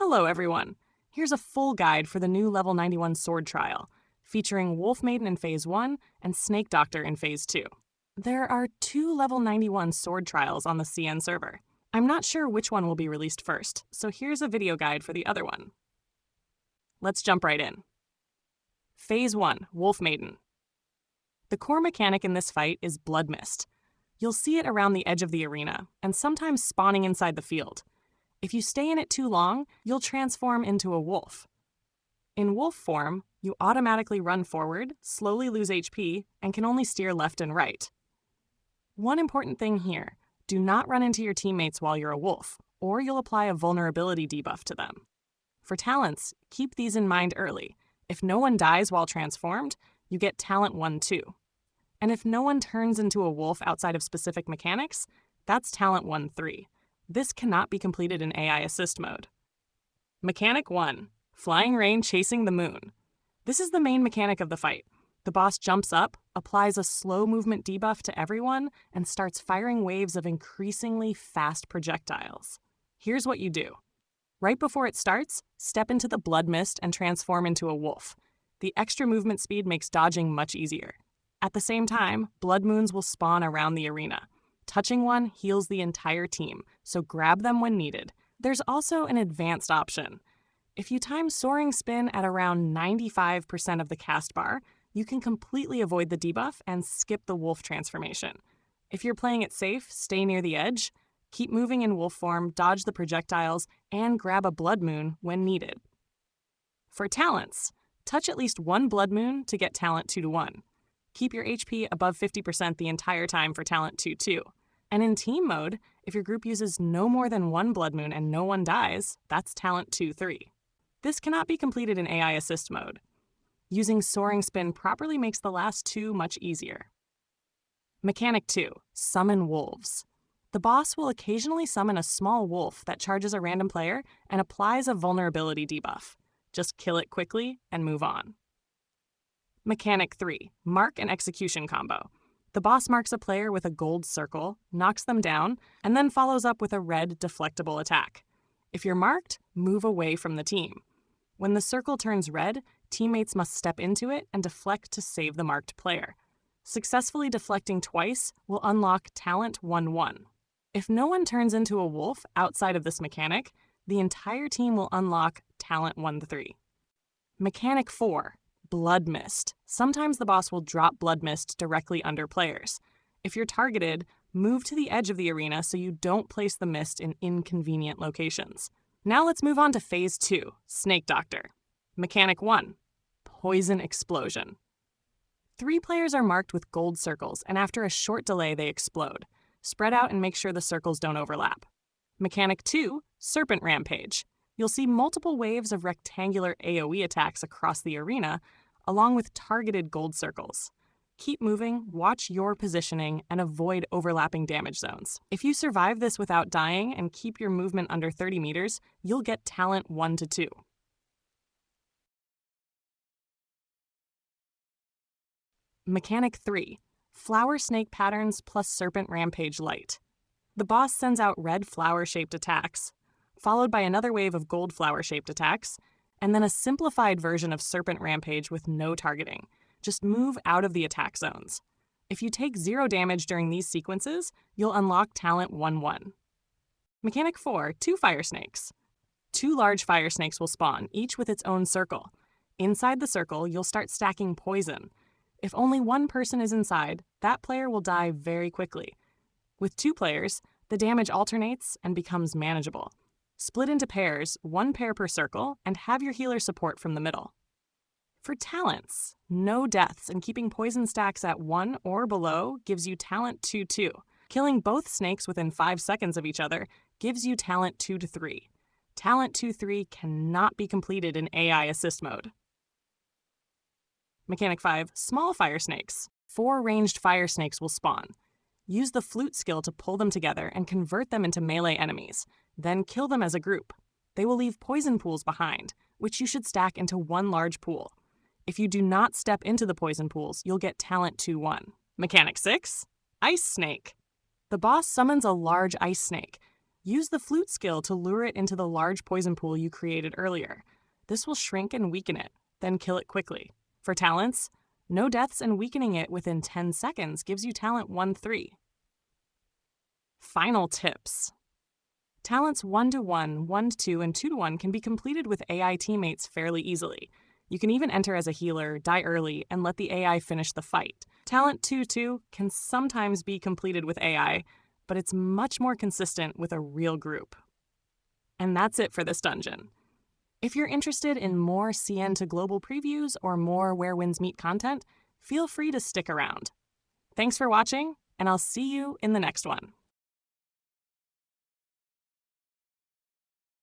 Hello everyone! Here's a full guide for the new Level 91 Sword Trial, featuring Wolf Maiden in Phase 1 and Snake Doctor in Phase 2. There are 2 Level 91 Sword Trials on the CN server. I'm not sure which one will be released first, so here's a video guide for the other one. Let's jump right in. Phase 1, Wolf Maiden. The core mechanic in this fight is Blood Mist. You'll see it around the edge of the arena, and sometimes spawning inside the field. If you stay in it too long, you'll transform into a wolf. In wolf form, you automatically run forward, slowly lose HP, and can only steer left and right. One important thing here, do not run into your teammates while you're a wolf, or you'll apply a vulnerability debuff to them. For talents, keep these in mind early. If no one dies while transformed, you get talent 1 too. And if no one turns into a wolf outside of specific mechanics, that's talent 1-3. This cannot be completed in AI assist mode. Mechanic 1, Flying Rain Chasing the Moon. This is the main mechanic of the fight. The boss jumps up, applies a slow movement debuff to everyone, and starts firing waves of increasingly fast projectiles. Here's what you do. Right before it starts, step into the blood mist and transform into a wolf. The extra movement speed makes dodging much easier. At the same time, blood moons will spawn around the arena. Touching one heals the entire team, so grab them when needed. There's also an advanced option. If you time Soaring Spin at around 95% of the cast bar, you can completely avoid the debuff and skip the wolf transformation. If you're playing it safe, stay near the edge, keep moving in wolf form, dodge the projectiles, and grab a blood moon when needed. For talents, touch at least one blood moon to get talent 2-1. Keep your HP above 50% the entire time for talent 2-2. And in team mode, if your group uses no more than one blood moon and no one dies, that's talent 2-3. This cannot be completed in AI assist mode. Using Soaring Spin properly makes the last 2 much easier. Mechanic 2, Summon Wolves. The boss will occasionally summon a small wolf that charges a random player and applies a vulnerability debuff. Just kill it quickly and move on. Mechanic 3, Mark and Execution Combo. The boss marks a player with a gold circle, knocks them down, and then follows up with a red deflectable attack. If you're marked, move away from the team. When the circle turns red, teammates must step into it and deflect to save the marked player. Successfully deflecting twice will unlock talent 1-1. If no one turns into a wolf outside of this mechanic, the entire team will unlock talent 1-3. Mechanic 4, Blood Mist. Sometimes the boss will drop Blood Mist directly under players. If you're targeted, move to the edge of the arena so you don't place the mist in inconvenient locations. Now let's move on to Phase 2, Snake Doctor. Mechanic 1, Poison Explosion. 3 players are marked with gold circles, and after a short delay they explode. Spread out and make sure the circles don't overlap. Mechanic 2, Serpent Rampage. You'll see multiple waves of rectangular AoE attacks across the arena, along with targeted gold circles. Keep moving, watch your positioning, and avoid overlapping damage zones. If you survive this without dying and keep your movement under 30 meters, you'll get talent 1-2. Mechanic 3, Flower Snake Patterns plus Serpent Rampage Light. The boss sends out red flower-shaped attacks, followed by another wave of gold flower-shaped attacks, and then a simplified version of Serpent Rampage with no targeting. Just move out of the attack zones. If you take 0 damage during these sequences, you'll unlock talent 1-1. Mechanic 4, 2 Fire Snakes. 2 large fire snakes will spawn, each with its own circle. Inside the circle, you'll start stacking poison. If only one person is inside, that player will die very quickly. With 2 players, the damage alternates and becomes manageable. Split into pairs, 1 pair per circle, and have your healer support from the middle. For talents, no deaths and keeping poison stacks at 1 or below gives you talent 2-2. Killing both snakes within 5 seconds of each other gives you talent 2-3. Talent 2-3 cannot be completed in AI assist mode. Mechanic 5, Small Fire Snakes. 4 ranged fire snakes will spawn. Use the flute skill to pull them together and convert them into melee enemies, then kill them as a group. They will leave poison pools behind, which you should stack into 1 large pool. If you do not step into the poison pools, you'll get talent 2-1. Mechanic 6, Ice Snake. The boss summons a large ice snake. Use the flute skill to lure it into the large poison pool you created earlier. This will shrink and weaken it, then kill it quickly. For talents, no deaths and weakening it within 10 seconds gives you talent 1-3. Final tips. Talents 1-1, 1-2, and 2-1 can be completed with AI teammates fairly easily. You can even enter as a healer, die early, and let the AI finish the fight. Talent 2-2 can sometimes be completed with AI, but it's much more consistent with a real group. And that's it for this dungeon. If you're interested in more CN to Global previews or more Where Winds Meet content, feel free to stick around. Thanks for watching, and I'll see you in the next one.